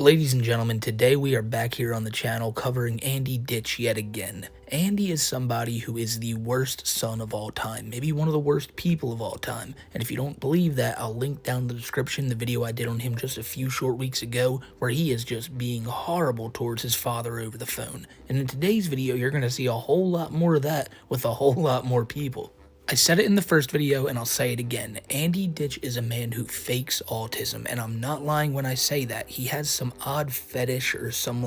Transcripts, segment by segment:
Ladies and gentlemen, today we are back here on the channel covering Andy Ditch yet again. Andy is somebody who is the worst son of all time, maybe one of the worst people of all time. And if you don't believe that, I'll link down in the description the video I did on him just a few short weeks ago, where he is just being horrible towards his father over the phone. And in today's video, you're going to see a whole lot more of that with a whole lot more people. I said it in the first video and I'll say it again. Andy Ditch is a man who fakes autism, and I'm not lying when I say that. He has some odd fetish or some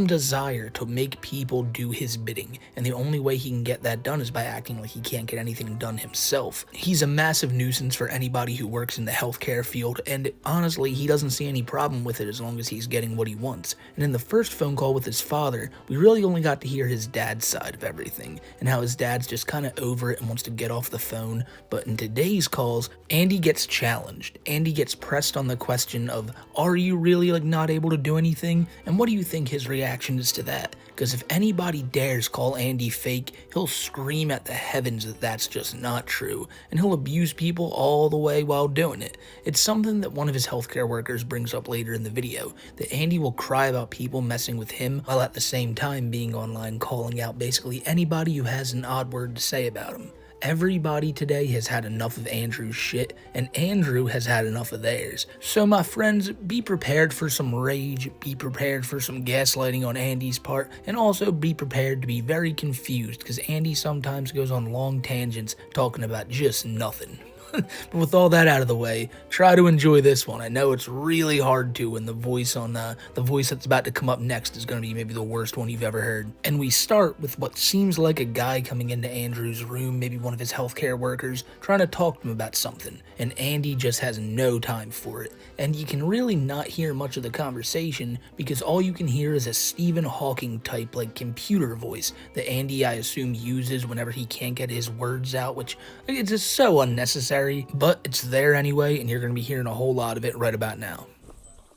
desire to make people do his bidding, and the only way he can get that done is by acting like he can't get anything done himself. He's a massive nuisance for anybody who works in the healthcare field, and honestly, he doesn't see any problem with it as long as he's getting what he wants. And in the first phone call with his father, we really only got to hear his dad's side of everything, and how his dad's just kind of over it and wants to get off the phone. But in today's calls, Andy gets challenged. Andy gets pressed on the question of, are you really not able to do anything? And what do you think his reaction is to that? Because if anybody dares call Andy fake, he'll scream at the heavens that that's just not true, and he'll abuse people all the way while doing it. It's something that one of his healthcare workers brings up later in the video, that Andy will cry about people messing with him while at the same time being online calling out basically anybody who has an odd word to say about him. Everybody today has had enough of Andrew's shit, and Andrew has had enough of theirs. So my friends, be prepared for some rage, be prepared for some gaslighting on Andy's part, and also be prepared to be very confused, because Andy sometimes goes on long tangents talking about just nothing. But with all that out of the way, try to enjoy this one. I know it's really hard to when the voice that's about to come up next is going to be maybe the worst one you've ever heard. And we start with what seems like a guy coming into Andrew's room, maybe one of his healthcare workers, trying to talk to him about something. And Andy just has no time for it. And you can really not hear much of the conversation because all you can hear is a Stephen Hawking type computer voice that Andy, I assume, uses whenever he can't get his words out, which it's just so unnecessary. But it's there anyway, and you're going to be hearing a whole lot of it right about now.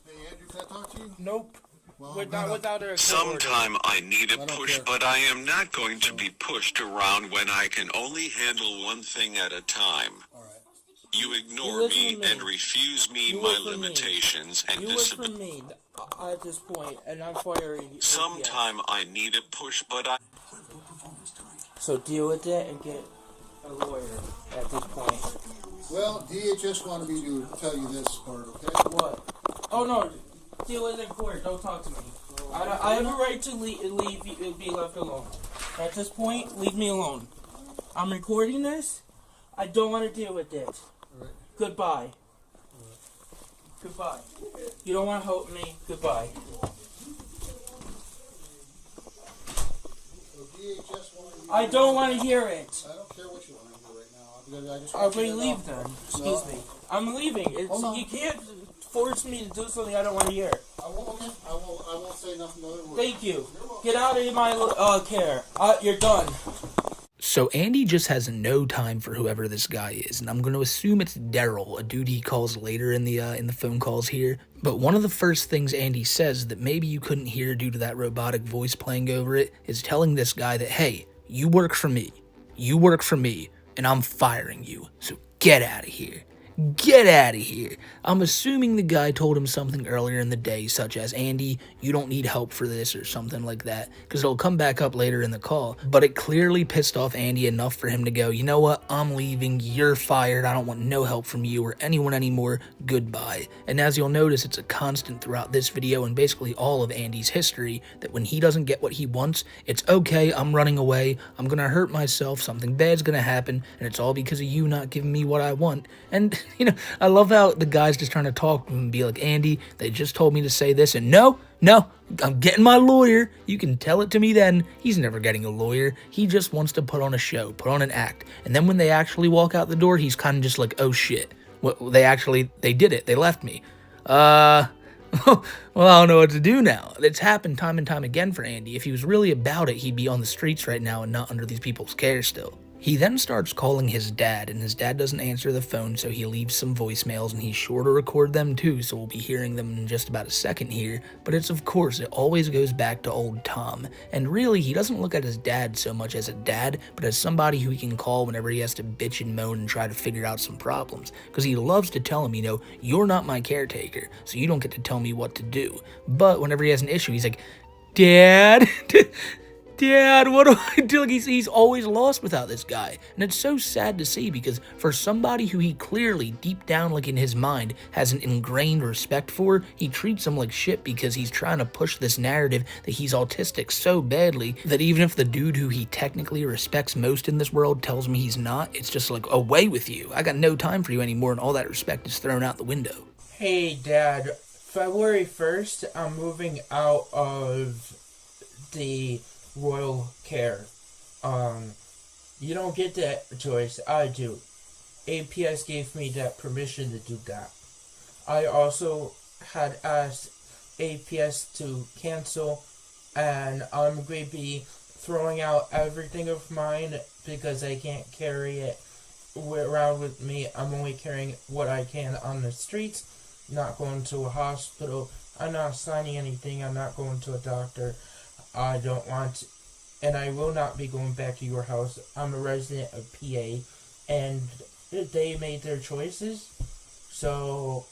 Hey, Andrew, can I talk to you? Nope. Well, Not without a Sometime I need a push, care. but I am not going to be pushed around when I can only handle one thing at a time. All right. You ignore listen me to me. and refuse me You my listen to me. limitations and You listen to me at this point, and I'm firing you. Sometime I need a push, but I... So deal with it and get a lawyer at this point. Well, DHS wanted me to tell you this part, okay? What? Oh no, deal with it in court. Don't talk to me. I have a right to be left alone. At this point, leave me alone. I'm recording this. I don't want to deal with this. All right. Goodbye. Goodbye. You don't want to help me. Goodbye. So DHS wanted me I don't want to hear it. I don't care what you want to do right now. I just I'll want you to leave know. then. Excuse me. I'm leaving. Hold on. You can't force me to do something I don't want to hear. I won't say nothing other than Thank you. Get out of my care. You're done. So Andy just has no time for whoever this guy is, and I'm going to assume it's Daryl, a dude he calls later in the phone calls here. But one of the first things Andy says that maybe you couldn't hear due to that robotic voice playing over it is telling this guy that, hey, you work for me, and I'm firing you, so get out of here. Get out of here. I'm assuming the guy told him something earlier in the day, such as, Andy, you don't need help for this, or something like that, because it'll come back up later in the call. But it clearly pissed off Andy enough for him to go, you know what, I'm leaving, you're fired, I don't want no help from you or anyone anymore, goodbye. And as you'll notice, it's a constant throughout this video and basically all of Andy's history, that when he doesn't get what he wants, it's okay, I'm running away, I'm gonna hurt myself, something bad's gonna happen, and it's all because of you not giving me what I want. And I love how the guy's just trying to talk to him and be like, Andy, they just told me to say this, and no, I'm getting my lawyer. You can tell it to me then. He's never getting a lawyer. He just wants to put on a show, put on an act. And then when they actually walk out the door, he's kind of just like, oh shit. They did it. They left me. Well, I don't know what to do now. It's happened time and time again for Andy. If he was really about it, he'd be on the streets right now and not under these people's care still. He then starts calling his dad, and his dad doesn't answer the phone, so he leaves some voicemails, and he's sure to record them too, so we'll be hearing them in just about a second here. But it's, of course, it always goes back to old Tom. And really, he doesn't look at his dad so much as a dad, but as somebody who he can call whenever he has to bitch and moan and try to figure out some problems. Because he loves to tell him, you're not my caretaker, so you don't get to tell me what to do. But whenever he has an issue, he's like, Dad, Dad, what do I do? Like he's always lost without this guy. And it's so sad to see, because for somebody who he clearly, deep down like in his mind, has an ingrained respect for, he treats him like shit because he's trying to push this narrative that he's autistic so badly that even if the dude who he technically respects most in this world tells me he's not, it's just like, away with you. I got no time for you anymore, and all that respect is thrown out the window. Hey, Dad. February 1st, I'm moving out of the royal care. You don't get that choice. I do. APS gave me that permission to do that. I also had asked APS to cancel, and I'm going to be throwing out everything of mine because I can't carry it around with me. I'm only carrying what I can on the streets, not going to a hospital. I'm not signing anything. I'm not going to a doctor. I don't want to, and I will not be going back to your house. I'm a resident of PA, and they made their choices, so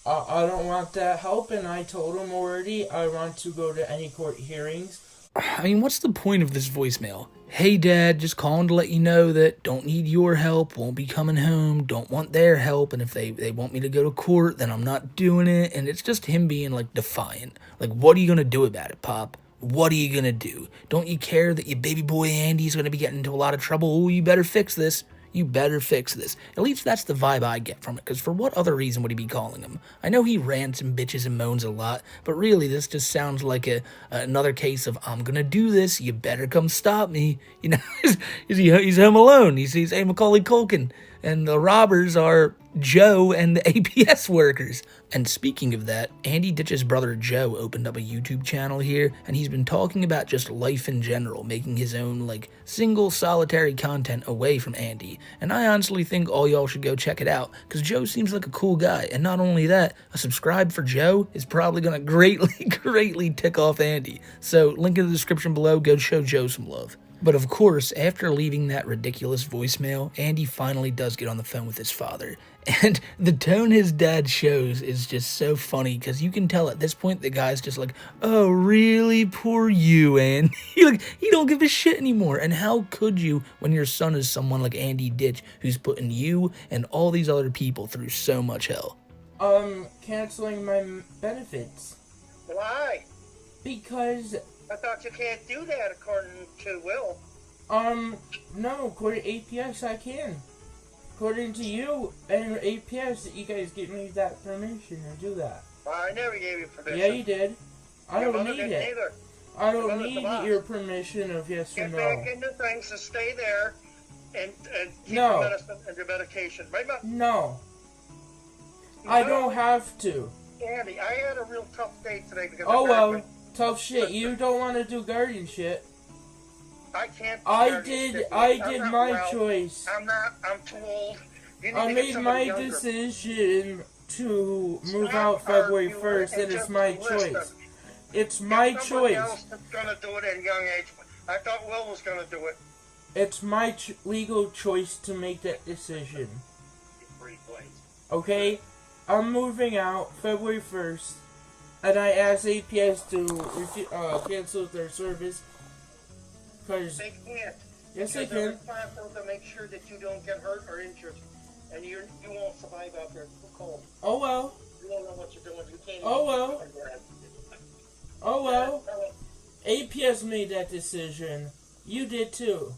I don't want that help, and I told them already I want to go to any court hearings. I mean, what's the point of this voicemail? Hey, Dad, just calling to let you know that don't need your help, won't be coming home, don't want their help, and if they want me to go to court, then I'm not doing it, and it's just him being, like, defiant. Like, what are you gonna do about it, Pop? What are you gonna do? Don't you care that your baby boy Andy's gonna be getting into a lot of trouble? Oh, you better fix this. You better fix this. At least that's the vibe I get from it, because for what other reason would he be calling him? I know he rants and bitches and moans a lot, but really this just sounds like another case of, I'm gonna do this, you better come stop me. He's home alone. He's a Macaulay Culkin, and the robbers are Joe and the APS workers. And speaking of that, Andy Ditch's brother Joe opened up a YouTube channel here, and he's been talking about just life in general, making his own, like, single solitary content away from Andy. And I honestly think all y'all should go check it out, because Joe seems like a cool guy. And not only that, a subscribe for Joe is probably going to greatly tick off Andy. So, link in the description below, go show Joe some love. But of course, after leaving that ridiculous voicemail, Andy finally does get on the phone with his father. And the tone his dad shows is just so funny, because you can tell at this point the guy's just like, oh, really? Poor you, Andy. He don't give a shit anymore. And how could you when your son is someone like Andy Ditch, who's putting you and all these other people through so much hell? Canceling my benefits. Why? Because I thought you can't do that according to Will. no, according to APS I can. According to you and APS, you guys give me that permission to do that. Well, I never gave you permission. Yeah, you did. I Your don't mother need didn't it. either. I Your don't mother's the need boss. your permission of yes or Get no. back into things and stay there and keep No. your medicine and your medication. Right, Mom? No. I don't have to. Andy, I had a real tough day today because Oh apparently well, tough shit. You don't want to do guardian shit. I can't. I did I'm not my well. choice. I'm too old. You need I to get made somebody my younger. decision to move Stop out February arguing 1st, and just it's my listen. choice. It's my Get somebody else choice. that's gonna do it at a young age. I thought Will was gonna do it. It's my legal choice to make that decision. Okay? I'm moving out February 1st, and I asked APS to cancel their service. Cause They can't. yes, they Because they're can. responsible to make sure that you don't get hurt or injured, and you won't survive out there. It's too cold. Oh well. You don't know what you're doing. You can't. Oh, even well. Oh well. APS made that decision. You did too.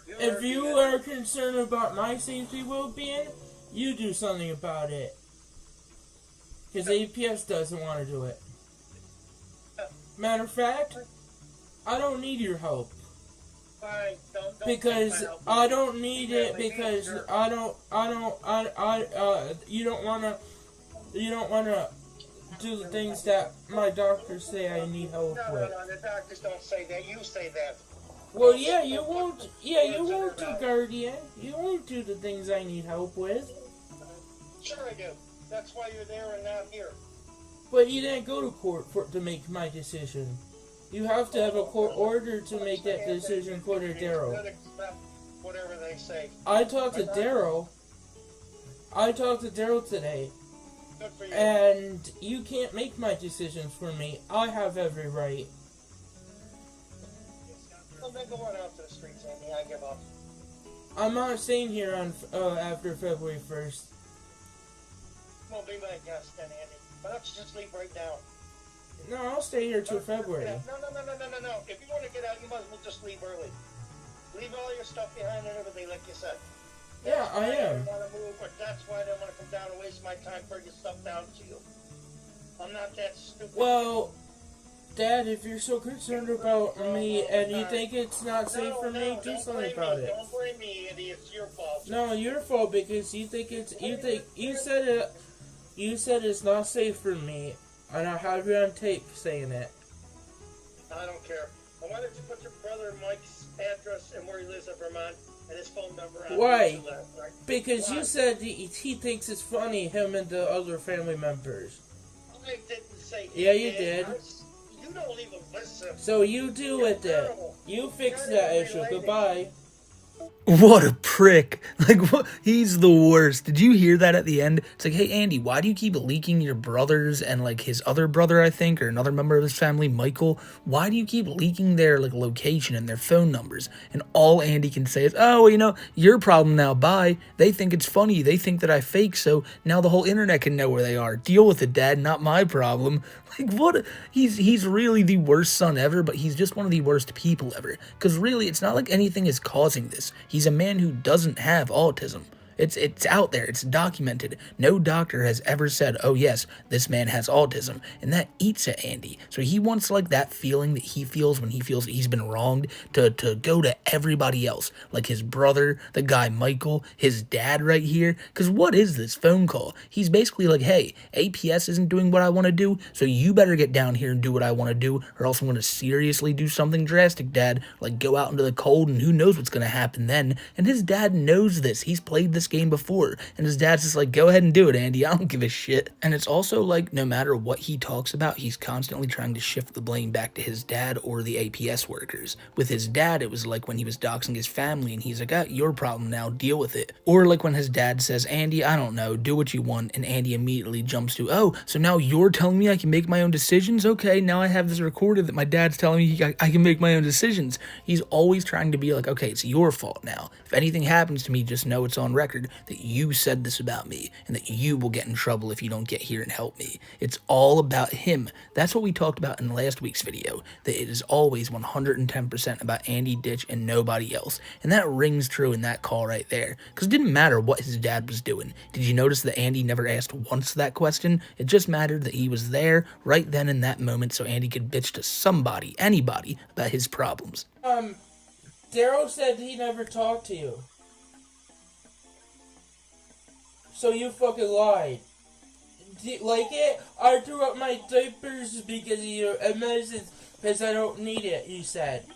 If you are concerned about my safety well-being, you do something about it. Because APS doesn't want to do it. Matter of fact, I don't need your help. Fine, don't Because take my help. I don't need You it really because need you don't wanna do the things that my doctors say I need help No, with. the doctors don't say that. You say that. Well, yeah, you won't. Yeah, you won't do guardian. You won't do the things I need help with. Sure I do. That's why you're there and not here. But you didn't go to court to make my decision. You have to have a court order to make that decision for Daryl. Whatever they say. I talked to Daryl. I talked to Daryl today. Good for you. And you can't make my decisions for me. I have every right. Well, then go on out to the streets, Andy. I give up. I'm not staying here on after February 1st. Won't be my guest then, Andy. Why don't you just leave right now? No, I'll stay here till February. No. If you want to get out, you might as well just leave early. Leave all your stuff behind and everything, like you said. Yeah, I am. That's why I don't want to come down and waste my time bringing stuff down to you. I'm not that stupid. Well, Dad, if you're so concerned about me and you think it's not safe for me, do something about it. Don't blame me, Andy. It's your fault. No, your fault because you said it's not safe for me, and I have you on tape saying it. I don't care. And why don't you put your brother Mike's address and where he lives in Vermont and his phone number on? Why? Right? Because you said he thinks it's funny, him and the other family members. I didn't say. Yeah, you did. You don't even listen. So you do with it. You fix that issue. Goodbye. What a prick. Like, what? He's the worst. Did you hear that at the end? It's like, hey, Andy, why do you keep leaking your brothers and, like, his other brother, I think, or another member of his family, Michael? Why do you keep leaking their, like, location and their phone numbers? And all Andy can say is, oh, well, you know, your problem now, bye. They think it's funny. They think that I fake, so now the whole internet can know where they are. Deal with it, Dad, not my problem. Like, what? He's really the worst son ever, but he's just one of the worst people ever. Because really, it's not like anything is causing this. He's a man who doesn't have autism. It's out there. It's documented. No doctor has ever said, oh yes, this man has autism. And that eats at Andy. So he wants like that feeling that he feels when he feels that he's been wronged to go to everybody else. Like his brother, the guy Michael, his dad right here. Because what is this phone call? He's basically like, hey, APS isn't doing what I want to do, so you better get down here and do what I want to do, or else I'm going to seriously do something drastic, Dad. Like go out into the cold and who knows what's going to happen then. And his dad knows this. He's played this game before, and his dad's just like, go ahead and do it, Andy, I don't give a shit. And it's also like, no matter what he talks about, he's constantly trying to shift the blame back to his dad or the APS workers. With his dad, it was like when he was doxing his family, and he's like, ah, your problem now, deal with it. Or like when his dad says, Andy, I don't know, do what you want, and Andy immediately jumps to, oh, so now you're telling me I can make my own decisions? Okay, now I have this recorded that my dad's telling me I can make my own decisions. He's always trying to be like, okay, it's your fault now. If anything happens to me, just know it's on record that you said this about me, and that you will get in trouble if you don't get here and help me. It's all about him. That's what we talked about in last week's video, that it is always 110% about Andy Ditch and nobody else. And that rings true in that call right there, because it didn't matter what his dad was doing. Did you notice that Andy never asked once that question? It just mattered that he was there right then in that moment so Andy could bitch to somebody, anybody, about his problems. Daryl said he never talked to you. So you fucking lied. Like it? I threw up my diapers because of your medicine, because I don't need it, you said.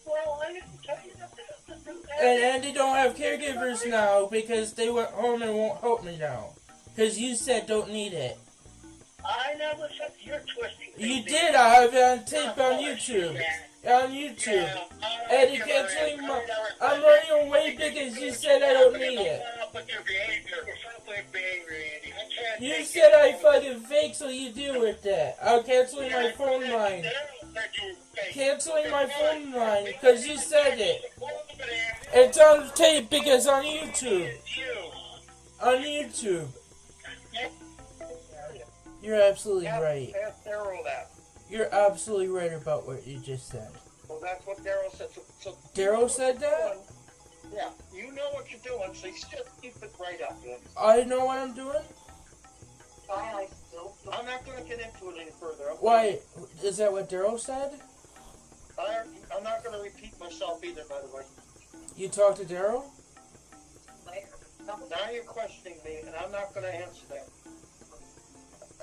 Well, I didn't tell you that. And Andy don't have caregivers now because they went home and won't help me now. Because you said don't need it. I never said you're twisting. You did. I have it on tape on YouTube. On YouTube. And you can't tell me I'm running away because you said I don't need it. You said I fucking fake, so you deal with that. I'm canceling my phone line. Canceling my phone line because you said it. It's on tape because on YouTube. On YouTube. You're absolutely right. You're absolutely right about what you just said. Well, that's what Daryl said. So Daryl said that? Yeah, you know what you're doing, so you just keep it right up. Yeah? I know what I'm doing? I'm not going to get into it any further. Okay? Why? Is that what Daryl said? I'm not going to repeat myself either, by the way. You talked to Daryl? Now you're questioning me, and I'm not going to answer that.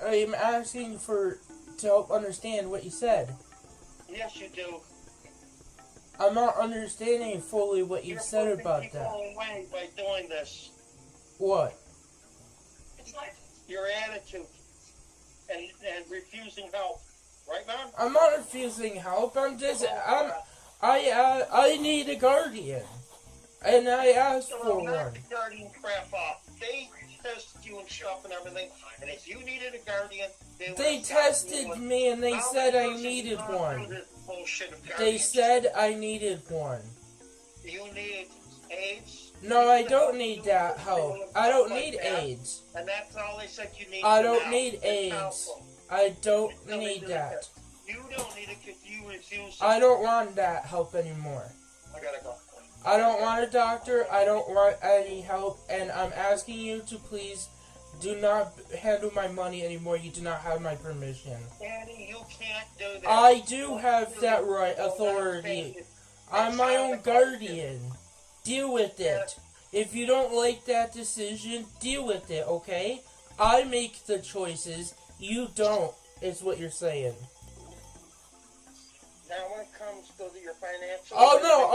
I'm asking to help understand what you said. Yes, you do. I'm not understanding fully what you You're said pushing about people that. away by doing this. What? Your attitude and refusing help. Right, man? I'm not refusing help. I need a guardian, and I asked So for I'm not one. guardian crap off. They tested you and stuff and everything, and if you needed a guardian, They tested me and they said I needed one. They said I needed one. You need AIDS? No, I don't need that help. I don't need AIDS. And that's all they said you need. I don't now. need It's AIDS. helpful. I don't Tell me need to that. You don't need it because you refuse. I don't want that help anymore. I gotta go. I don't want a doctor. I don't want any help. And I'm asking you to please do not handle my money anymore. You do not have my permission. Daddy, you can't do that. I do have that right authority. I'm my own guardian. Deal with it. If you don't like that decision, deal with it, okay? I make the choices. You don't, is what you're saying. Now when it comes to your financial... No.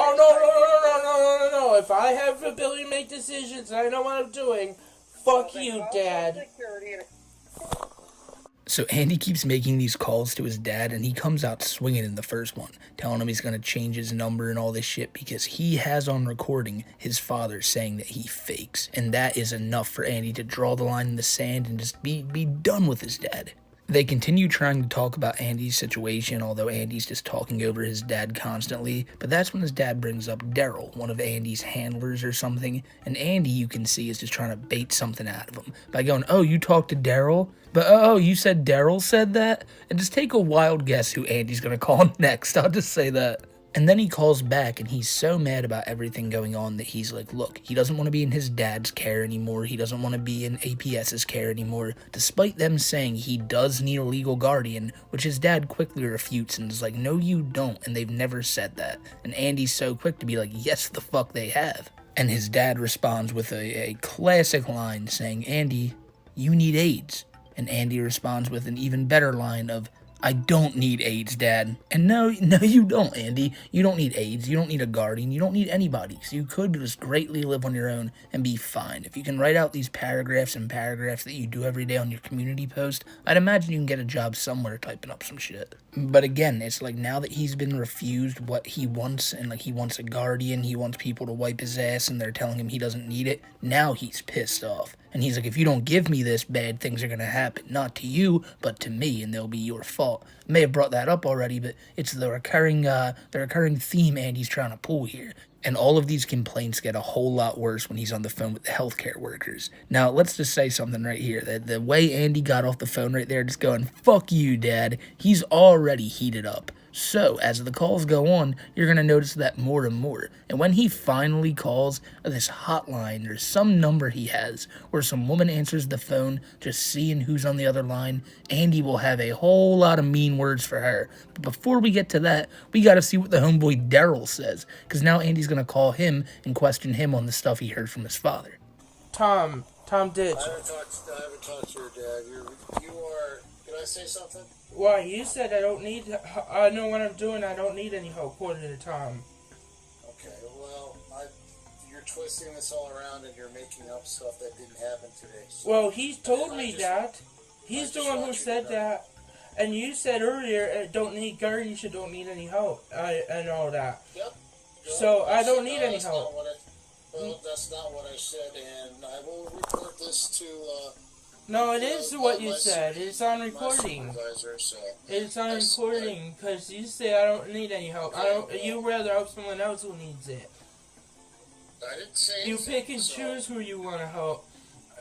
If I have the ability to make decisions and I know what I'm doing, fuck you, Dad. So Andy keeps making these calls to his dad, and he comes out swinging in the first one, telling him he's going to change his number and all this shit because he has on recording his father saying that he fakes. And that is enough for Andy to draw the line in the sand and just be done with his dad. They continue trying to talk about Andy's situation, although Andy's just talking over his dad constantly. But that's when his dad brings up Daryl, one of Andy's handlers or something. And Andy, you can see, is just trying to bait something out of him by going, "Oh, you talked to Daryl? But oh, you said Daryl said that?" And just take a wild guess who Andy's going to call next. I'll just say that. And then he calls back, and he's so mad about everything going on that he's like, look, he doesn't want to be in his dad's care anymore. He doesn't want to be in APS's care anymore, despite them saying he does need a legal guardian, which his dad quickly refutes and is like, no, you don't, and they've never said that. And Andy's so quick to be like, yes, the fuck they have. And his dad responds with a classic line saying, Andy, you need AIDS. And Andy responds with an even better line of, I don't need AIDS, Dad. And no, you don't, Andy. You don't need AIDS. You don't need a guardian. You don't need anybody. So you could just greatly live on your own and be fine. If you can write out these paragraphs and paragraphs that you do every day on your community post, I'd imagine you can get a job somewhere typing up some shit. But again, it's like now that he's been refused what he wants, and like he wants a guardian, he wants people to wipe his ass, and they're telling him he doesn't need it, now he's pissed off. And he's like, if you don't give me this, bad things are going to happen. Not to you, but to me, and they'll be your fault. I may have brought that up already, but it's the recurring theme Andy's trying to pull here. And all of these complaints get a whole lot worse when he's on the phone with the healthcare workers. Now, let's just say something right here. The way Andy got off the phone right there, just going, fuck you, Dad, he's already heated up. So, as the calls go on, you're going to notice that more and more. And when he finally calls this hotline or some number he has, where some woman answers the phone, just seeing who's on the other line, Andy will have a whole lot of mean words for her. But before we get to that, we got to see what the homeboy Daryl says, because now Andy's going to call him and question him on the stuff he heard from his father. Tom Ditch. I haven't talked to your dad. You are. Can I say something? Why, you said I know what I'm doing, I don't need any help, according to Tom. Okay, well, you're twisting this all around and you're making up stuff that didn't happen today. So Well, he told me that. He's the one who said that. And you said earlier, don't need guardianship, don't need any help. I know that. Yep. So, I don't need any help. That's not what I said, and I will report this to... No, it is what you said. It's on my recording. supervisor, so... It's on recording, because you say I don't need any help. You rather help someone else who needs it. I didn't say You anything, pick and so- choose who you want to help.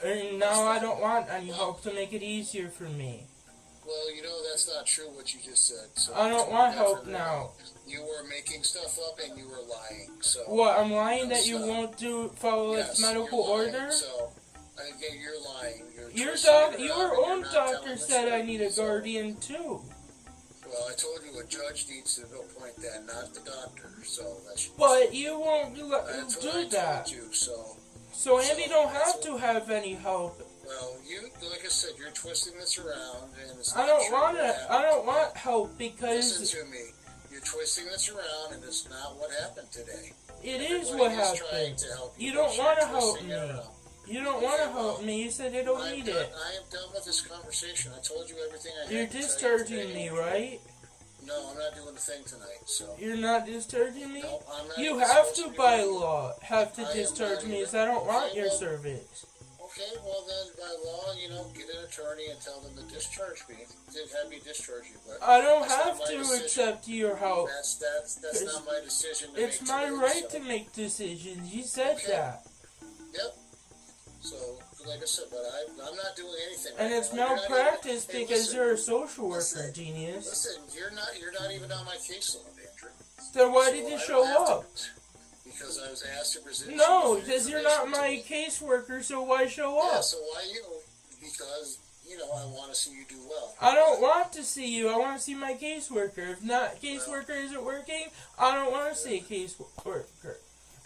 And now I don't want any help to make it easier for me. Well, you know that's not true what you just said. So I don't want help now. You were making stuff up and you were lying. So What, I'm lying that you Stop. won't follow Yes, its medical you're lying, order? So you're lying. Your twisting it around your and own you're not telling doctor the said I truth. need a So- guardian too. Well, I told you a judge needs to appoint that, not the doctor. So that's. But you won't That's what I do that. told you. So. So Andy don't have to have any help. Well, like I said, you're twisting this around, and it's I not don't true want what it. happened. I don't want help Listen because to me. You're twisting this around, and it's not what happened today. It is Everybody what is trying happened. to help You but don't you're want to help twisting me. it around. You don't want to help me. You said I don't I'm need done. it. I am done with this conversation. I told you everything I had You're to tell you discharging today. me, right? No, I'm not doing the thing tonight, so. You're not discharging me? No, I'm not You even have supposed to, be by doing it. law, have to I am discharge not me, even- so I don't want Okay, your well- service. Okay, well then, by law, get an attorney and tell them to discharge me. Have me discharge you, but I don't that's not have my to decision. accept your help. That's not my decision to It's make my today, right so. to make decisions. You said Okay. that. Yep. So, like I said, but I'm not doing anything. And right it's now. You're not malpractice even- hey, because listen, you're a social worker, listen, genius. Listen, you're not even on my caseload, Andrew. So why So did you I show don't have to- up? Because I was asked to present. No, you because you're not information my to me. caseworker, so why show Yeah, up? so why you? Because I want to see you do well. I don't want to see you. I want to see my caseworker. If not, caseworker isn't working, I don't want to see a caseworker.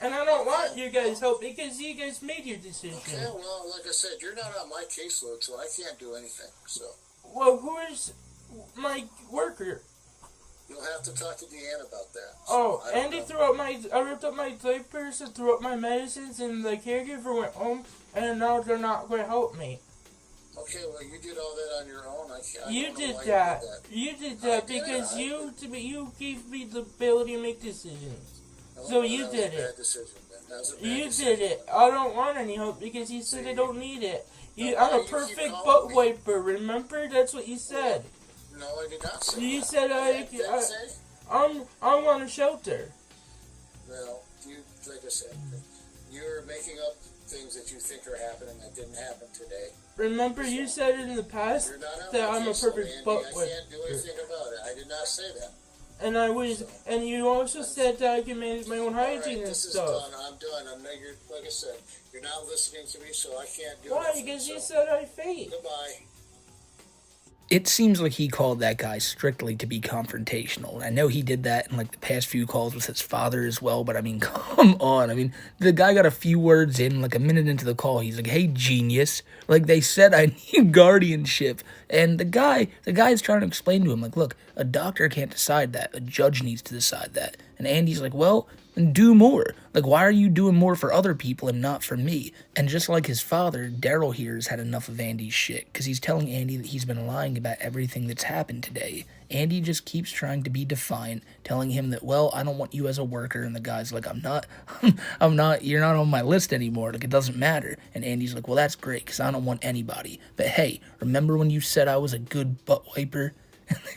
And I don't want you guys' help because you guys made your decision. Okay, well, like I said, you're not on my caseload, so I can't do anything. So Well, who is my worker? you'll have to talk to Deanne about that. So Oh, I don't Andy know. I ripped up my diapers and threw up my medicines, and the caregiver went home, and now they're not going to help me. Okay, well, you did all that on your own. I You don't know did why that. You did You did I that did it. because I you gave me the ability to make decisions. that. So Well, you that was did a it. bad decision, then. That was a bad You decision. did it. I don't want any help because you said I don't need it. No, I'm why a you keep perfect calling butt me? wiper. Remember? That's what you said. No, I did not say You that. said Did say? I'm on a shelter. Well, like I said, you're making up things that you think are happening that didn't happen today. Remember, you said in the past You're not on that my I'm a caseload, perfect Andy. butt I can't do wiper. anything about it. I did not say that. And and you also said that I can manage my own All right, hygiene and this is stuff. done. I'm done. Like I said, you're not listening to me, so I can't do Why? anything. Because you So, said I fake. goodbye. It seems like he called that guy strictly to be confrontational. And I know he did that in like the past few calls with his father as well, but I mean, come on. I mean, the guy got a few words in, like a minute into the call. He's like, "Hey, genius. Like they said I need guardianship." And the guy is trying to explain to him, like, look, a doctor can't decide that. A judge needs to decide that. And Andy's like, well, then do more. Like, why are you doing more for other people and not for me? And just like his father, Daryl here has had enough of Andy's shit, because he's telling Andy that he's been lying about everything that's happened today. Andy just keeps trying to be defiant, telling him that, well, I don't want you as a worker, and the guy's like, I'm not, you're not on my list anymore, like, it doesn't matter. And Andy's like, well, that's great, because I don't want anybody. But hey, remember when you said I was a good butt wiper?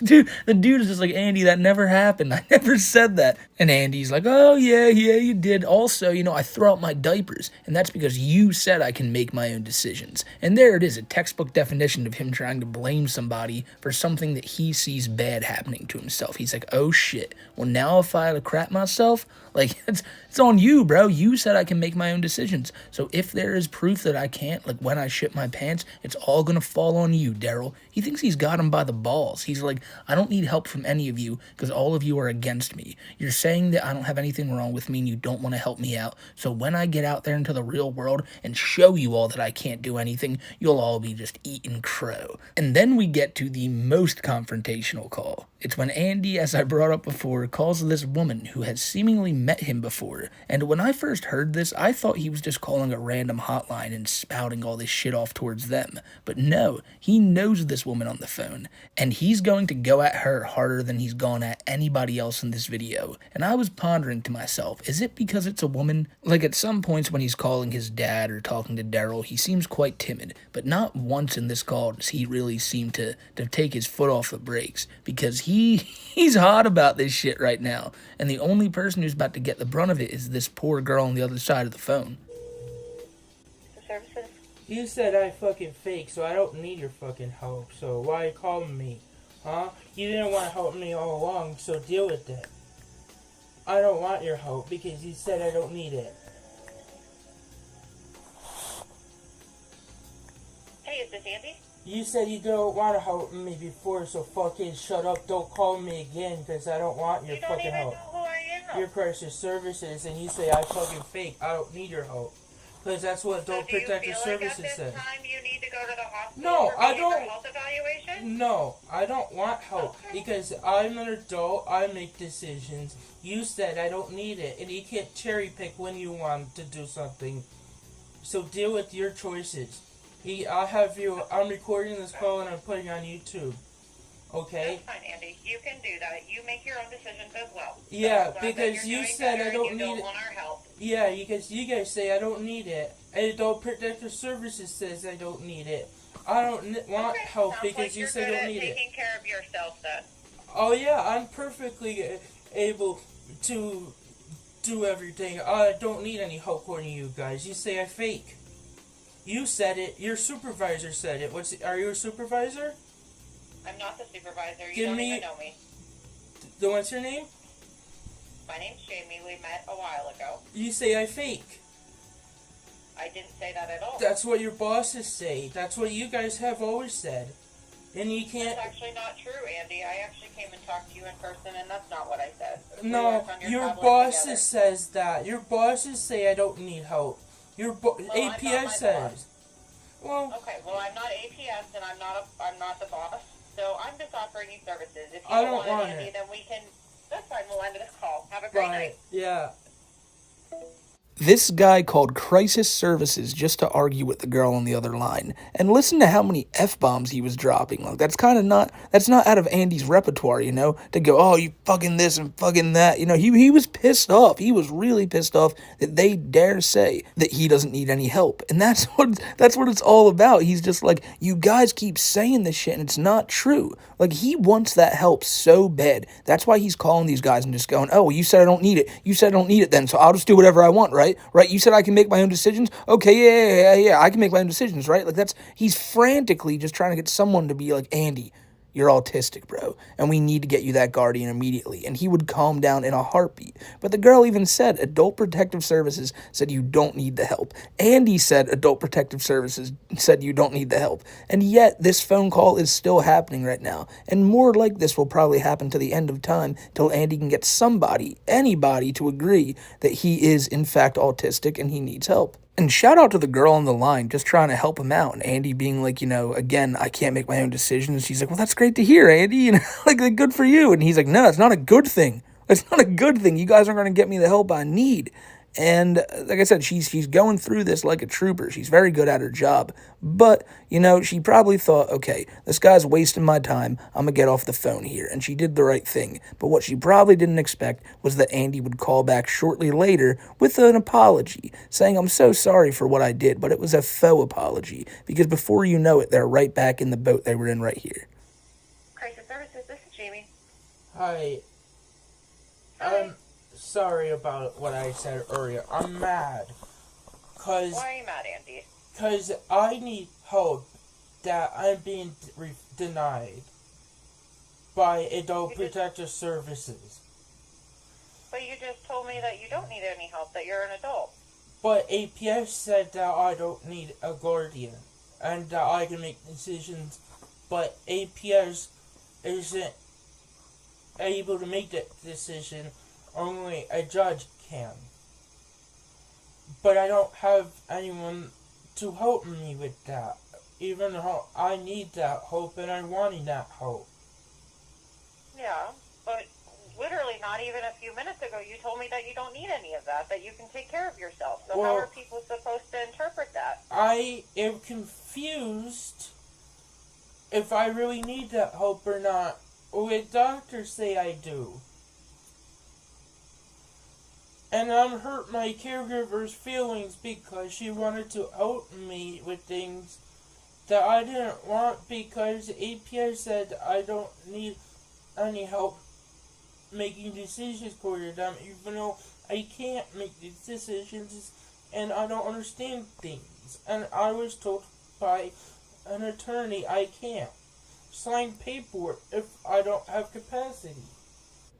Dude, the dude is just like, Andy, that never happened. I never said that. And Andy's like, oh, yeah, you did. Also, I throw out my diapers. And that's because you said I can make my own decisions. And there it is, a textbook definition of him trying to blame somebody for something that he sees bad happening to himself. He's like, oh, shit. Well, now if I crap myself, like, it's on you, bro. You said I can make my own decisions. So if there is proof that I can't, like when I shit my pants, it's all going to fall on you, Daryl. He thinks he's got him by the balls. He's like, I don't need help from any of you because all of you are against me. You're saying that I don't have anything wrong with me and you don't want to help me out. So when I get out there into the real world and show you all that I can't do anything, you'll all be just eating crow. And then we get to the most confrontational call. It's when Andy, as I brought up before, calls this woman who has seemingly met him before. And when I first heard this, I thought he was just calling a random hotline and spouting all this shit off towards them. But no, he knows this woman on the phone. And he's going to go at her harder than he's gone at anybody else in this video. And I was pondering to myself, is it because it's a woman? Like at some points when he's calling his dad or talking to Daryl, he seems quite timid. But not once in this call does he really seem to take his foot off the brakes. Because he's hot about this shit right now. And the only person who's about to get the brunt of it is this poor girl on the other side of the phone. Services? You said I fucking fake, so I don't need your fucking help. So why are you calling me? Huh? You didn't want to help me all along, so deal with it. I don't want your help because you said I don't need it. Hey, is this Andy? You said you don't want to help me before, so fucking shut up. Don't call me again because I don't want your You don't fucking even help. know who I am. Your precious services, and you say I fucking fake. I don't need your help. Because that's what So Adult do you Protective feel like at Services this said. time you need to go to the hospital No, for I behavioral don't. health evaluation? No, I don't want help because I'm an adult. I make decisions. You said I don't need it, and you can't cherry pick when you want to do something. So deal with your choices. I have you. I'm recording this call and I'm putting it on YouTube. Okay? That's fine, Andy. You can do that. You make your own decisions as well. Yeah, I'm glad that because you're you doing said better I don't and need you it. don't want our help. Yeah, because you guys say I don't need it. And Adult Protective Services says I don't need it. I don't want Okay, help sounds because like you you're say I good don't at need it. taking care of yourself then. Oh yeah, I'm perfectly able to do everything. I don't need any help according to you guys. You say I fake. You said it. Your supervisor said it. Are you a supervisor? I'm not the supervisor. You Give don't me- even know me. What's your name? My name's Jamie. We met a while ago. You say I fake. I didn't say that at all. That's what your bosses say. That's what you guys have always said. And you can't... That's actually not true, Andy. I actually came and talked to you in person, and that's not what I said. We No, worked on your tablet bosses together. says that. Your bosses say I don't need help. Your I'm not my APS says. boss. Well, Okay, well, I'm not APS, and I'm not the boss. So I'm just offering you services. If you I don't don't want want it, Andy, it. then we can. That's fine. We'll end this call. Have a great night. right. Yeah. This guy called Crisis Services just to argue with the girl on the other line. And listen to how many F-bombs he was dropping. Like, that's not out of Andy's repertoire, you know? To go, oh, you fucking this and fucking that. You know, he was pissed off. He was really pissed off that they dare say that he doesn't need any help. And that's what it's all about. He's just like, you guys keep saying this shit and it's not true. Like, he wants that help so bad. That's why he's calling these guys and just going, oh, well, you said I don't need it. You said I don't need it then, so I'll just do whatever I want, right? Right? You said I can make my own decisions? Okay, yeah, I can make my own decisions, right? Like, he's frantically just trying to get someone to be like, Andy, you're autistic, bro, and we need to get you that guardian immediately. And he would calm down in a heartbeat. But the girl even said Adult Protective Services said you don't need the help. Andy said Adult Protective Services said you don't need the help. And yet this phone call is still happening right now. And more like this will probably happen to the end of time till Andy can get anybody to agree that he is in fact autistic and he needs help. And shout out to the girl on the line just trying to help him out. And Andy being like, you know, again, I can't make my own decisions. She's like, well, that's great to hear, Andy. You know, like, good for you. And he's like, no, it's not a good thing. It's not a good thing. You guys aren't going to get me the help I need. And like I said, she's going through this like a trooper. She's very good at her job. But, you know, she probably thought, okay, this guy's wasting my time. I'm going to get off the phone here. And she did the right thing. But what she probably didn't expect was that Andy would call back shortly later with an apology, saying, I'm so sorry for what I did, but it was a faux apology. Because before you know it, they're right back in the boat they were in right here. Crisis Services, this is Jamie. Hi. I'm sorry about what I said earlier. I'm mad. Why are you mad, Andy? Because I need help that I'm being denied by Adult Protective Services. But you just told me that you don't need any help, that you're an adult. But APS said that I don't need a guardian and that I can make decisions, but APS isn't able to make that decision. Only a judge can. But I don't have anyone to help me with that. Even though I need that help and I wanted that help. Yeah, but literally not even a few minutes ago you told me that you don't need any of that you can take care of yourself. So how are people supposed to interpret that? I am confused if I really need that help or not. What doctors say I do. And I'm hurt my caregiver's feelings because she wanted to help me with things that I didn't want because APS said I don't need any help making decisions for them, even though I can't make these decisions and I don't understand things. And I was told by an attorney I can't sign paperwork if I don't have capacity.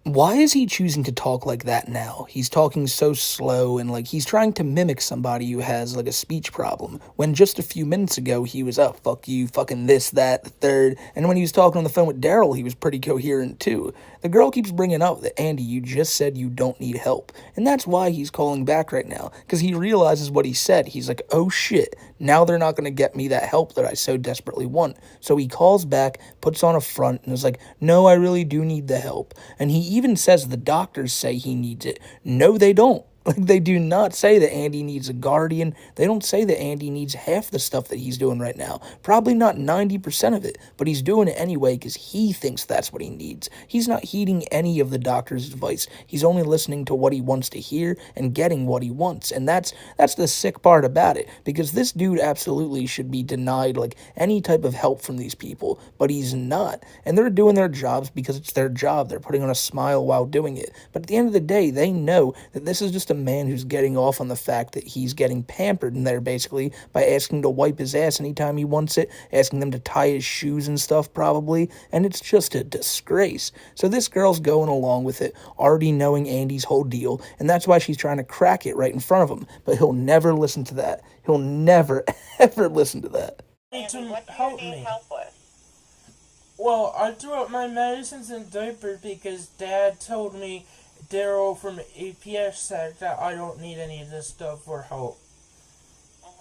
Why is he choosing to talk like that now? He's talking so slow and like he's trying to mimic somebody who has like a speech problem. When just a few minutes ago he was, oh, fuck you, fucking this, that, the third. And when he was talking on the phone with Daryl, he was pretty coherent too. The girl keeps bringing up that, Andy, you just said you don't need help. And that's why he's calling back right now. Because he realizes what he said. He's like, oh shit, now they're not going to get me that help that I so desperately want. So he calls back, puts on a front, and is like, no, I really do need the help. And he even says the doctors say he needs it. No, they don't. Like, they do not say that Andy needs a guardian. They don't say that Andy needs half the stuff that he's doing right now. Probably not 90% of it, but he's doing it anyway because he thinks that's what he needs. He's not heeding any of the doctor's advice. He's only listening to what he wants to hear and getting what he wants. And that's the sick part about it, because this dude absolutely should be denied, like, any type of help from these people, but he's not. And they're doing their jobs because it's their job. They're putting on a smile while doing it. But at the end of the day, they know that this is just a man who's getting off on the fact that he's getting pampered in there, basically, by asking to wipe his ass anytime he wants it, asking them to tie his shoes and stuff, probably, and it's just a disgrace. So this girl's going along with it, already knowing Andy's whole deal, and that's why she's trying to crack it right in front of him, but he'll never listen to that. He'll never, ever listen to that. To What do you help need me. help with? Well, I threw out my medicines and diapers because Dad told me, Daryl from APS said that I don't need any of this stuff for help.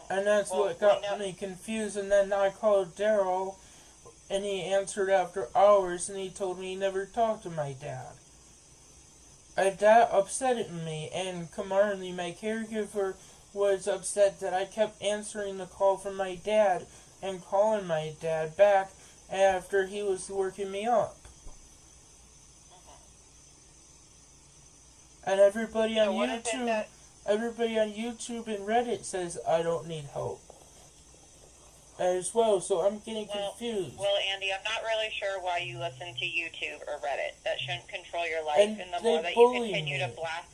And that's what got me confused. And then I called Daryl, and he answered after hours, and he told me he never talked to my dad. And that upset me, and Kamarni, my caregiver, was upset that I kept answering the call from my dad and calling my dad back after he was working me up. And everybody on YouTube and Reddit says I don't need help as well, so I'm getting confused. Well, Andy, I'm not really sure why you listen to YouTube or Reddit. That shouldn't control your life, And the they more that you bully continue me. to blast.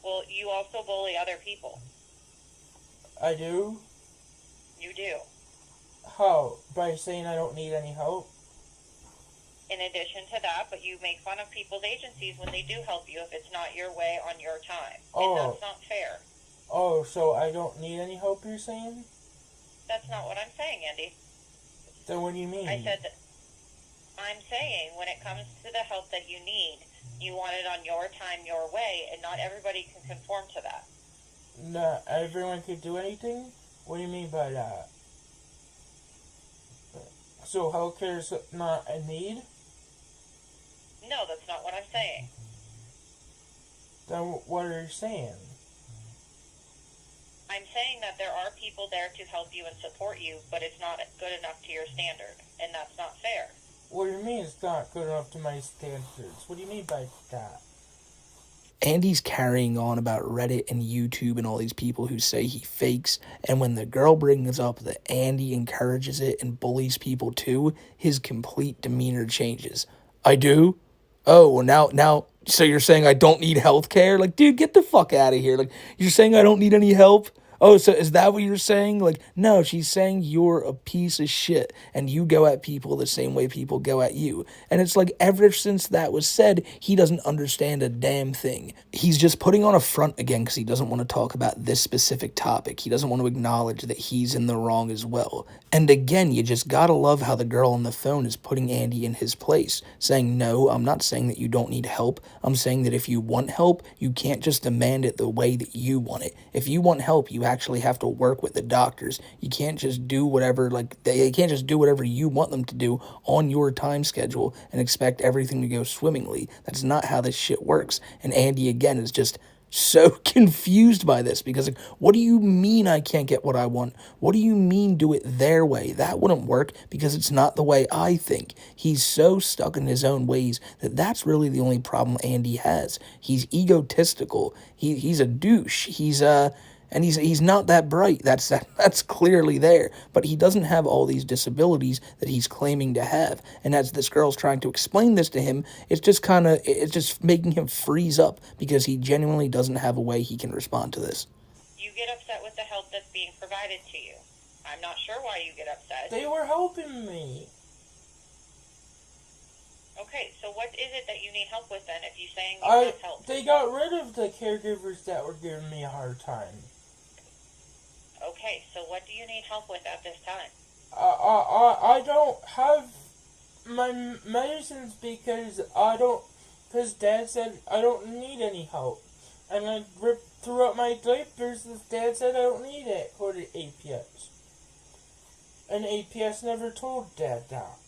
Well, you also bully other people. I do? You do. How? By saying I don't need any help? In addition to that, but you make fun of people's agencies when they do help you if it's not your way on your time. Oh. And that's not fair. Oh, so I don't need any help, you're saying? That's not what I'm saying, Andy. Then what do you mean? I said that I'm saying when it comes to the help that you need, you want it on your time, your way, and not everybody can conform to that. Not everyone could do anything? What do you mean by that? So healthcare is not a need? No, that's not what I'm saying. Then what are you saying? I'm saying that there are people there to help you and support you, but it's not good enough to your standard, and that's not fair. What do you mean it's not good enough to my standards? What do you mean by that? Andy's carrying on about Reddit and YouTube and all these people who say he fakes, and when the girl brings up that Andy encourages it and bullies people too, his complete demeanor changes. I do? Oh, well now, so you're saying I don't need health care? Like, dude, get the fuck out of here. Like, you're saying I don't need any help? Oh, so is that what you're saying? Like, no, she's saying you're a piece of shit and you go at people the same way people go at you. And it's like ever since that was said, he doesn't understand a damn thing. He's just putting on a front again because he doesn't want to talk about this specific topic. He doesn't want to acknowledge that he's in the wrong as well. And again, you just gotta love how the girl on the phone is putting Andy in his place, saying, no, I'm not saying that you don't need help. I'm saying that if you want help, you can't just demand it the way that you want it. If you want help, you actually have to work with the doctors. You can't just do whatever, like, they can't just do whatever you want them to do on your time schedule and expect everything to go swimmingly. That's not how this shit works. And Andy, again, is just so confused by this because, like, what do you mean I can't get what I want? What do you mean do it their way? That wouldn't work because it's not the way I think. He's so stuck in his own ways that that's really the only problem Andy has. He's egotistical. He's a douche. And he's not that bright. That's clearly there. But he doesn't have all these disabilities that he's claiming to have. And as this girl's trying to explain this to him, it's just making him freeze up because he genuinely doesn't have a way he can respond to this. You get upset with the help that's being provided to you. I'm not sure why you get upset. They were helping me. Okay, so what is it that you need help with then? If you're saying you want help, They got rid of the caregivers that were giving me a hard time. okay, so what do you need help with at this time? I don't have my medicines because Dad said I don't need any help. And I threw out my diapers because Dad said I don't need it, according to APS. And APS never told Dad that.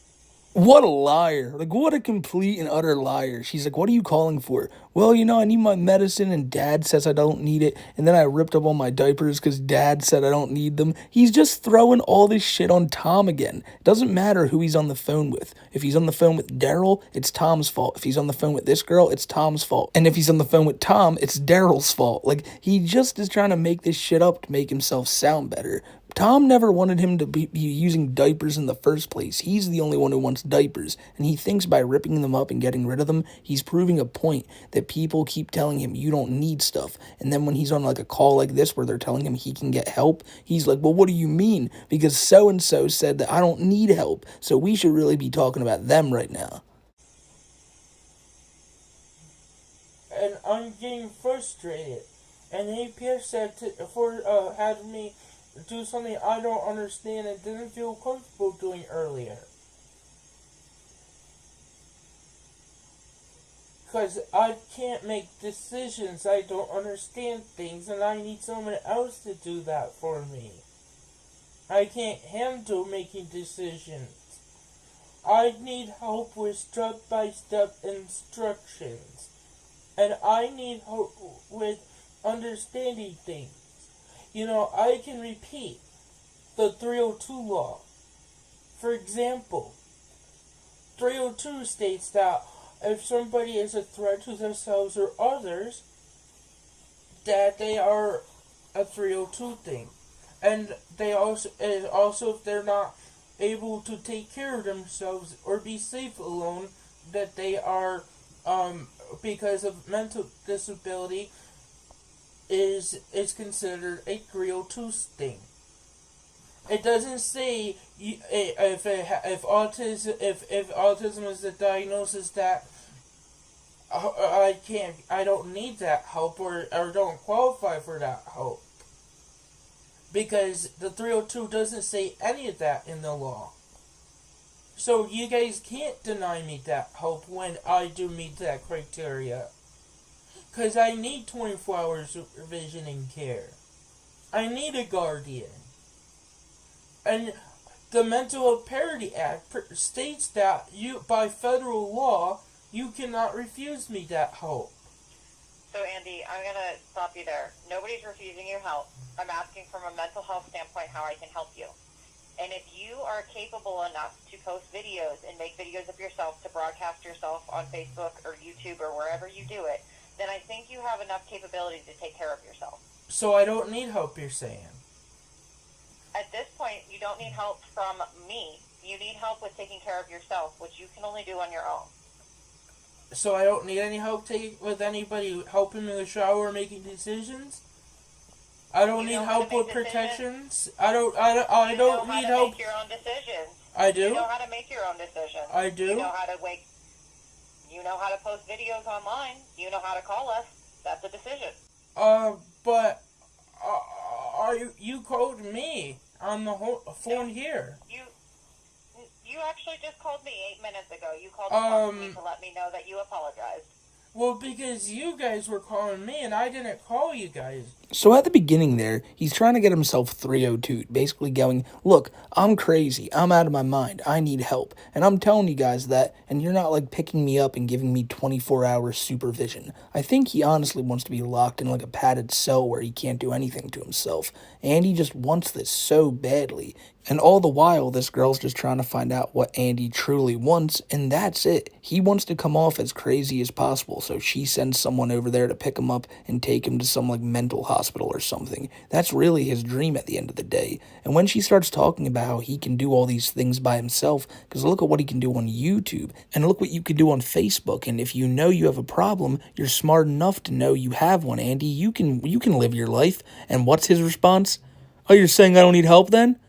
What a liar. Like, what a complete and utter liar. She's like, what are you calling for? Well, I need my medicine and Dad says I don't need it. And then I ripped up all my diapers because Dad said I don't need them. He's just throwing all this shit on Tom again. Doesn't matter who he's on the phone with. If he's on the phone with Daryl, it's Tom's fault. If he's on the phone with this girl, it's Tom's fault. And if he's on the phone with Tom, it's Daryl's fault. Like, he just is trying to make this shit up to make himself sound better. Tom never wanted him to be using diapers in the first place. He's the only one who wants diapers, and he thinks by ripping them up and getting rid of them, he's proving a point that people keep telling him you don't need stuff. And then when he's on like a call like this where they're telling him he can get help, he's like, well, what do you mean? Because so-and-so said that I don't need help, so we should really be talking about them right now. And I'm getting frustrated. And APS said had me do something I don't understand and didn't feel comfortable doing earlier. Because I can't make decisions, I don't understand things, and I need someone else to do that for me. I can't handle making decisions. I need help with step-by-step instructions. And I need help with understanding things. I can repeat the 302 law. For example, 302 states that if somebody is a threat to themselves or others, that they are a 302 thing. And they also if they're not able to take care of themselves or be safe alone, that they are, because of mental disability, is considered a 302 thing. It doesn't say if autism is the diagnosis that I don't need that help or don't qualify for that help, because the 302 doesn't say any of that in the law. So you guys can't deny me that help when I do meet that criteria. Because I need 24-hour supervision and care. I need a guardian. And the Mental Health Parity Act states that by federal law, you cannot refuse me that help. So, Andy, I'm going to stop you there. Nobody's refusing you help. I'm asking from a mental health standpoint how I can help you. And if you are capable enough to post videos and make videos of yourself to broadcast yourself on Facebook or YouTube or wherever you do it, then I think you have enough capability to take care of yourself. So I don't need help, you're saying? At this point, you don't need help from me. You need help with taking care of yourself, which you can only do on your own. So I don't need any help with anybody helping me in the shower or making decisions? I don't need help with protections? I don't need help. Make your own decisions. I do? You know how to make your own decisions. I do? You know how to You know how to post videos online. You know how to call us. That's a decision. But you called me on the phone here. You actually just called me 8 minutes ago. You called me to let me know that you apologized. Well, because you guys were calling me and I didn't call you guys. So at the beginning there, he's trying to get himself 302, basically going, look, I'm crazy, I'm out of my mind, I need help, and I'm telling you guys that, and you're not like picking me up and giving me 24-hour supervision. I think he honestly wants to be locked in like a padded cell where he can't do anything to himself, and he just wants this so badly. And all the while, this girl's just trying to find out what Andy truly wants, and that's it. He wants to come off as crazy as possible, so she sends someone over there to pick him up and take him to some like mental hospital or something. That's really his dream at the end of the day. And when she starts talking about how he can do all these things by himself, because look at what he can do on YouTube, and look what you can do on Facebook, and if you know you have a problem, you're smart enough to know you have one, Andy. You can live your life. And what's his response? Oh, you're saying I don't need help then?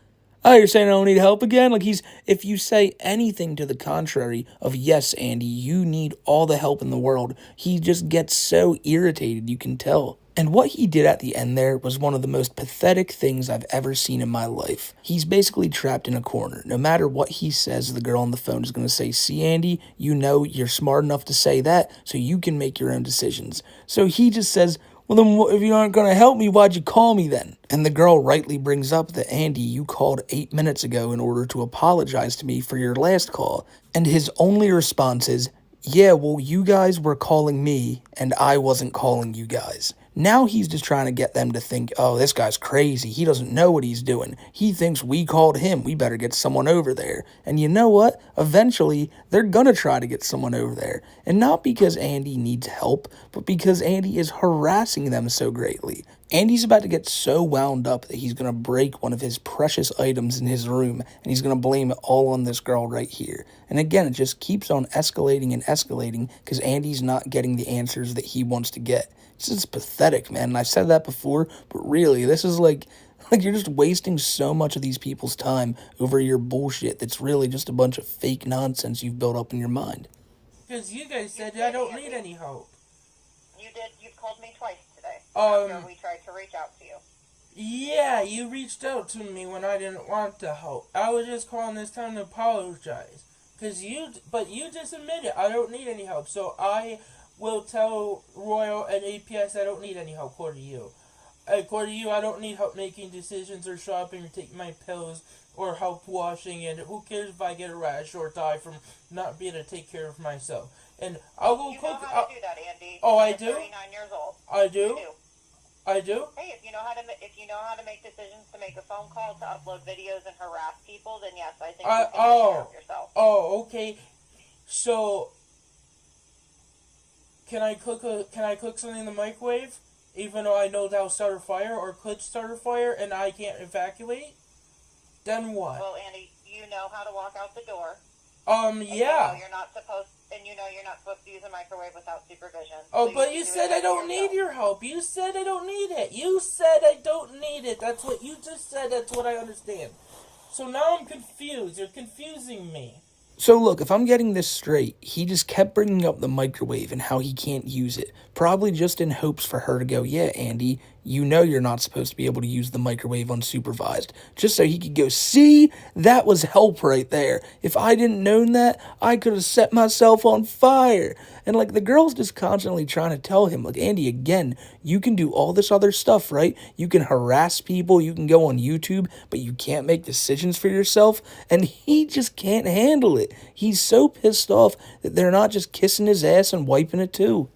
oh, you're saying I don't need help again? Like if you say anything to the contrary of, yes, Andy, you need all the help in the world, he just gets so irritated, you can tell. And what he did at the end there was one of the most pathetic things I've ever seen in my life. He's basically trapped in a corner. No matter what he says, the girl on the phone is going to say, see, Andy, you know you're smart enough to say that, so you can make your own decisions. So he just says, well, then if you aren't going to help me, why'd you call me then? And the girl rightly brings up that, Andy, you called 8 minutes ago in order to apologize to me for your last call. And his only response is, yeah, well, you guys were calling me, and I wasn't calling you guys. Now he's just trying to get them to think, oh, this guy's crazy. He doesn't know what he's doing. He thinks we called him. We better get someone over there. And you know what? Eventually, they're going to try to get someone over there. And not because Andy needs help, but because Andy is harassing them so greatly. Andy's about to get so wound up that he's going to break one of his precious items in his room, and he's going to blame it all on this girl right here. And again, it just keeps on escalating and escalating because Andy's not getting the answers that he wants to get. This is pathetic, man. And I've said that before, but really, this is like you're just wasting so much of these people's time over your bullshit that's really just a bunch of fake nonsense you've built up in your mind. Because you guys said I don't need any help. You did. You called me twice today. Um, We tried to reach out to you. Yeah, you reached out to me when I didn't want the help. I was just calling this time to apologize. But you just admitted I don't need any help, so I will tell Royal and APS I don't need any help, according to you. According to you, I don't need help making decisions or shopping or taking my pills or help washing, and who cares if I get a rash or die from not being able to take care of myself. And I'll go cook. You know how to do that, Andy. Oh, I You're do? 39 years old. I do? You do. I do? Hey, if you know how to make decisions, to make a phone call, to upload videos and harass people, then yes, I think you can take care of yourself. Oh, okay. So can I cook something in the microwave, even though I know that'll start a fire or could start a fire and I can't evacuate? Then what? Well, Andy, you know how to walk out the door. Yeah. You know you're not supposed to use a microwave without supervision. Oh, so but you said I don't need your help. You said I don't need it. You said I don't need it. That's what you just said. That's what I understand. So now I'm confused. You're confusing me. So look, if I'm getting this straight, he just kept bringing up the microwave and how he can't use it, probably just in hopes for her to go, yeah, Andy, you know you're not supposed to be able to use the microwave unsupervised, just so he could go, see, that was help right there. If I didn't known that, I could have set myself on fire. And like the girl's just constantly trying to tell him, like, Andy, again, you can do all this other stuff, right? You can harass people, you can go on YouTube, but you can't make decisions for yourself. And he just can't handle it. He's so pissed off that they're not just kissing his ass and wiping it too.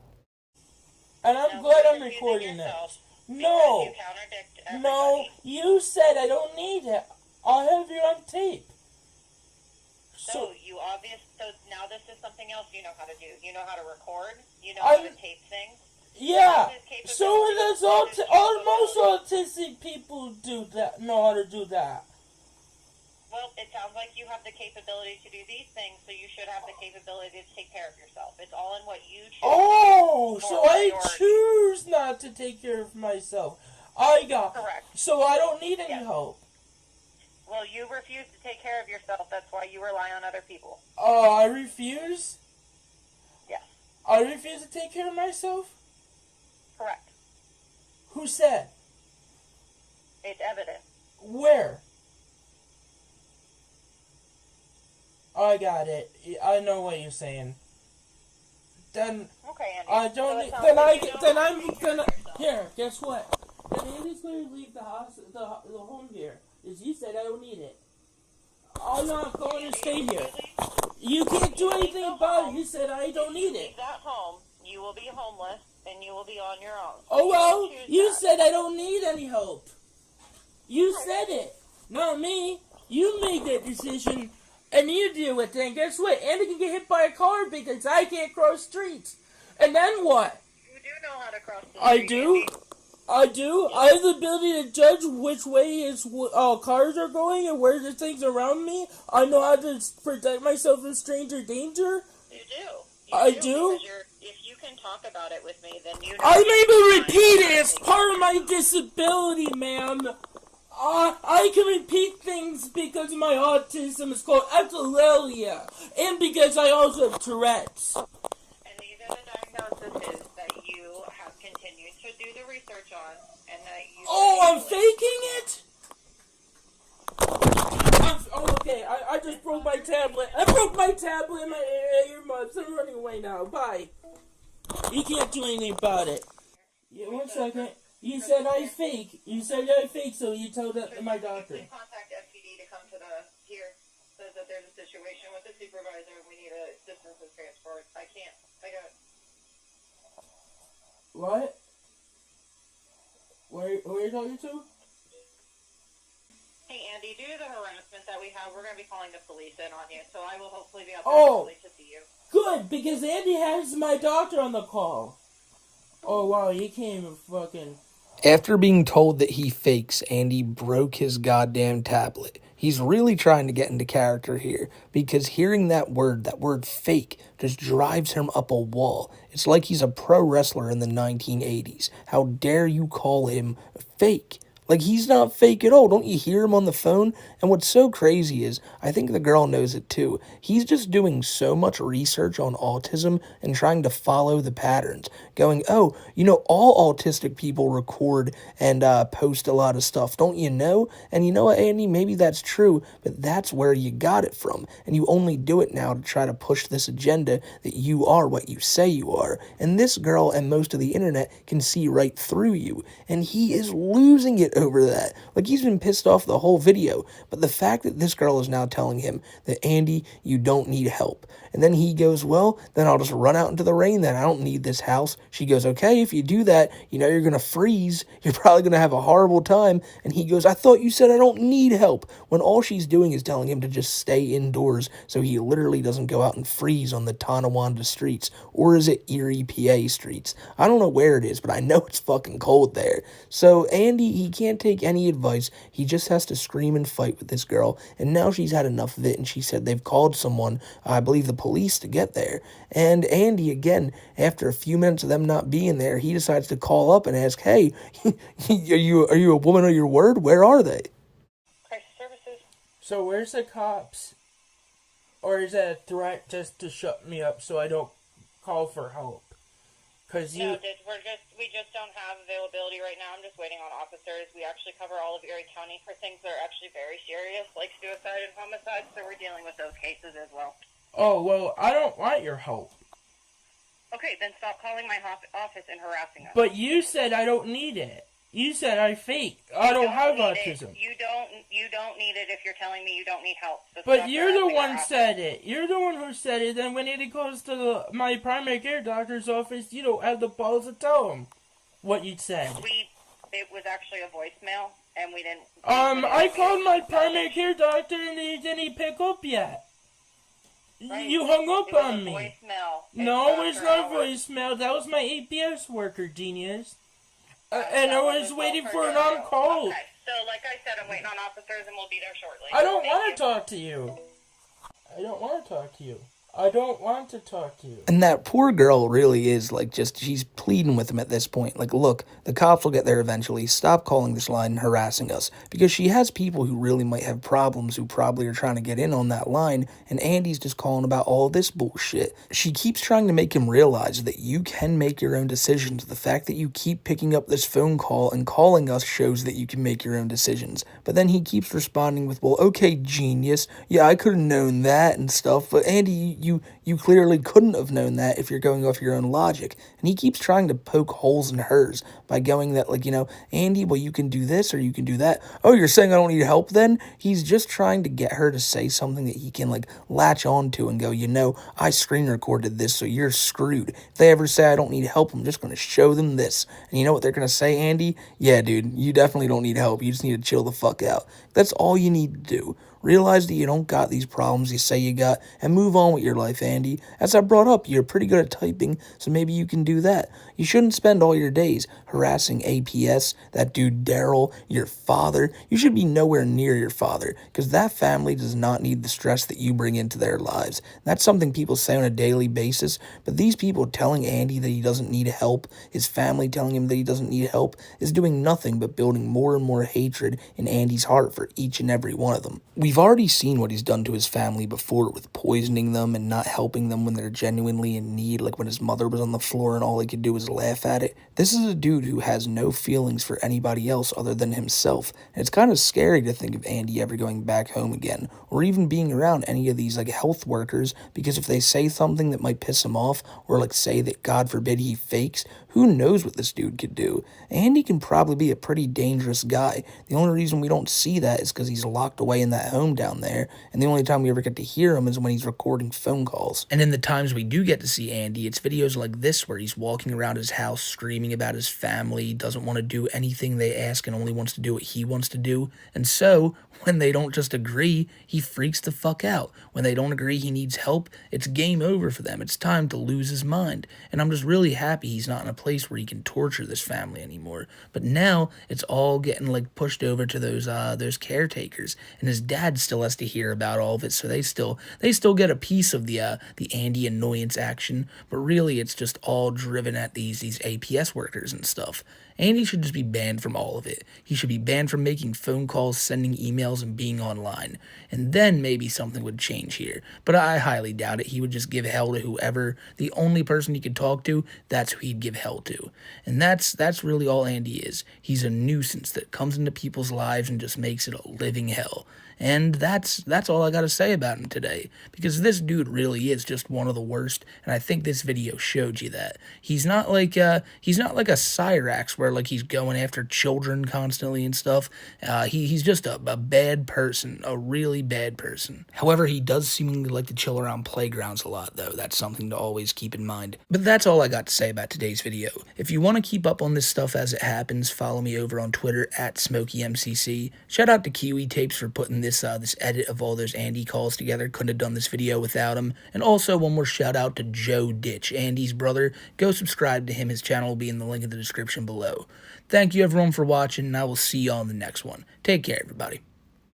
And I'm glad I'm recording this. No, you said I don't need it. I'll have you on tape. So now this is something else you know how to do. You know how to record. You know how to tape things. Yeah. So does most autistic people know how to do that. Well, it sounds like you have the capability to do these things, so you should have the capability to take care of yourself. It's all in what you choose. Oh, so I choose not to take care of myself. Correct. So I don't need any help. Well, you refuse to take care of yourself. That's why you rely on other people. Oh, I refuse? Yes. I refuse to take care of myself? Correct. Who said? It's evident. Where? I got it. I know what you're saying. Then okay, Andy. I don't. Here. Guess what? Then Andy's going to leave the house, the home here. As you said, I don't need it. I'm not going to stay here. You can't do anything about it. You said I don't need it. Leave that home. You will be homeless, and you will be on your own. Oh well, you said I don't need any help. You said it, not me. You made that decision. And you deal with it, and guess what? Andy can get hit by a car because I can't cross streets. And then what? You do know how to cross the street. I do. I do. I have the ability to judge which way cars are going and where the things around me. I know how to protect myself from stranger danger. You do. I do. If you can talk about it with me, then you know. I'm able to repeat it. It's part of my disability, ma'am. I can repeat things because my autism is called echolalia, and because I also have Tourette's. And these are the diagnoses that you have continued to do the research on, and that you... Oh, I'm faking it? Okay, I just broke my tablet. I broke my tablet and my earmuffs. I'm running away now. Bye. You can't do anything about it. Yeah, 1 second. You said I fake. You said I fake, so you told my doctor. You can contact FPD to come to the here. Says that there's a situation with the supervisor. We need a distance of transport. I can't. I got. What? Where are you talking to? Hey Andy, due to the harassment that we have, we're going to be calling the police in on you. So I will hopefully be up Oh. there to see you. Good, because Andy has my doctor on the call. Oh wow, he can't even fucking... After being told that he fakes, Andy broke his goddamn tablet. He's really trying to get into character here, because hearing that word fake, just drives him up a wall. It's like he's a pro wrestler in the 1980s. How dare you call him fake? Like, he's not fake at all. Don't you hear him on the phone? And what's so crazy is, I think the girl knows it too. He's just doing so much research on autism and trying to follow the patterns. Going, oh, you know, all autistic people record and post a lot of stuff, don't you know? And you know what, Andy? Maybe that's true, but that's where you got it from. And you only do it now to try to push this agenda that you are what you say you are. And this girl and most of the internet can see right through you. And he is losing it over that. Like, he's been pissed off the whole video. But the fact that this girl is now telling him that, Andy, you don't need help. And then he goes, well, then I'll just run out into the rain then. I don't need this house. She goes, okay, if you do that, you know you're going to freeze. You're probably going to have a horrible time. And he goes, I thought you said I don't need help. When all she's doing is telling him to just stay indoors so he literally doesn't go out and freeze on the Tonawanda streets. Or is it Erie, PA streets? I don't know where it is, but I know it's fucking cold there. So Andy, he can't take any advice. He just has to scream and fight with this girl. And now she's had enough of it, and she said they've called someone, I believe the police, to get there. And Andy, again, after a few minutes of them not being there, he decides to call up and ask, hey, are you a woman of your word? Where are they? Crisis services. So where's the cops? Or is that a threat just to shut me up so I don't call for help? Cause you... No, we just don't have availability right now. I'm just waiting on officers. We actually cover all of Erie County for things that are actually very serious, like suicide and homicide, so we're dealing with those cases as well. Oh, well, I don't want your help. Okay, then stop calling my office and harassing us. But you said I don't need it. You said I fake. I don't have autism. You don't need it if you're telling me you don't need help. So but you're the one said it. You're the one who said it. And when it goes to my primary care doctor's office, you don't have the balls to tell him what you said. It was actually a voicemail, and we didn't... I called my primary care doctor, and he didn't pick up yet. Right. You hung up on me. Voicemail. No, it's not voicemail. That was my APS worker, genius. And I was waiting for an on-call. Okay, so like I said, I'm waiting on officers and we'll be there shortly. I don't want to talk to you. I don't want to talk to you. I don't want to talk to you. And that poor girl really is, like, just, she's pleading with him at this point. Like, look, the cops will get there eventually. Stop calling this line and harassing us. Because she has people who really might have problems who probably are trying to get in on that line, and Andy's just calling about all this bullshit. She keeps trying to make him realize that you can make your own decisions. The fact that you keep picking up this phone call and calling us shows that you can make your own decisions. But then he keeps responding with, well, okay, genius. Yeah, I could have known that and stuff, but Andy, you clearly couldn't have known that if you're going off your own logic. And he keeps trying to poke holes in hers by going that, like, you know, Andy, well, you can do this or you can do that. Oh, you're saying I don't need help then? He's just trying to get her to say something that he can, like, latch on to and go, you know, I screen recorded this, so you're screwed. If they ever say I don't need help, I'm just going to show them this. And you know what they're going to say, Andy? Yeah, dude, you definitely don't need help. You just need to chill the fuck out. That's all you need to do. Realize that you don't got these problems you say you got, and move on with your life, Andy. As I brought up, you're pretty good at typing, so maybe you can do that. You shouldn't spend all your days harassing APS, that dude Daryl, your father. You should be nowhere near your father, because that family does not need the stress that you bring into their lives. That's something people say on a daily basis, but these people telling Andy that he doesn't need help, his family telling him that he doesn't need help, is doing nothing but building more and more hatred in Andy's heart for each and every one of them. We've already seen what he's done to his family before with poisoning them and not helping them when they're genuinely in need, like when his mother was on the floor and all he could do was laugh at it. This is a dude who has no feelings for anybody else other than himself, and it's kind of scary to think of Andy ever going back home again, or even being around any of these like health workers, because if they say something that might piss him off, or like say that God forbid he fakes, who knows what this dude could do. Andy can probably be a pretty dangerous guy. The only reason we don't see that is because he's locked away in that home down there, and the only time we ever get to hear him is when he's recording phone calls. And in the times we do get to see Andy, it's videos like this where he's walking around his house screaming about his family, doesn't want to do anything they ask and only wants to do what he wants to do. And so, when they don't just agree, he freaks the fuck out. When they don't agree he needs help, it's game over for them. It's time to lose his mind. And I'm just really happy he's not in a place where he can torture this family anymore. But now it's all getting like pushed over to those caretakers, and his dad still has to hear about all of it. So they still get a piece of the Andy annoyance action. But really, it's just all driven at these APS workers and stuff. Andy should just be banned from all of it. He should be banned from making phone calls, sending emails, and being online. And then maybe something would change here. But I highly doubt it. He would just give hell to whoever, the only person he could talk to, that's who he'd give hell to. And that's really all Andy is. He's a nuisance that comes into people's lives and just makes it a living hell. And that's all I got to say about him today, because this dude really is just one of the worst, and I think this video showed you that. He's not like a Cyrax where like he's going after children constantly and stuff. He's just a bad person, a really bad person. However, he does seemingly like to chill around playgrounds a lot, though. That's something to always keep in mind. But that's all I got to say about today's video. If you want to keep up on this stuff as it happens, follow me over on Twitter at SmokeyMcC. Shout out to Kiwi Tapes for putting this edit of all those Andy calls together. Couldn't have done this video without him. And also one more shout out to Joe Ditch, Andy's brother. Go subscribe to him. His channel will be in the link in the description below. Thank you everyone for watching, and I will see you on the next one. Take care, everybody.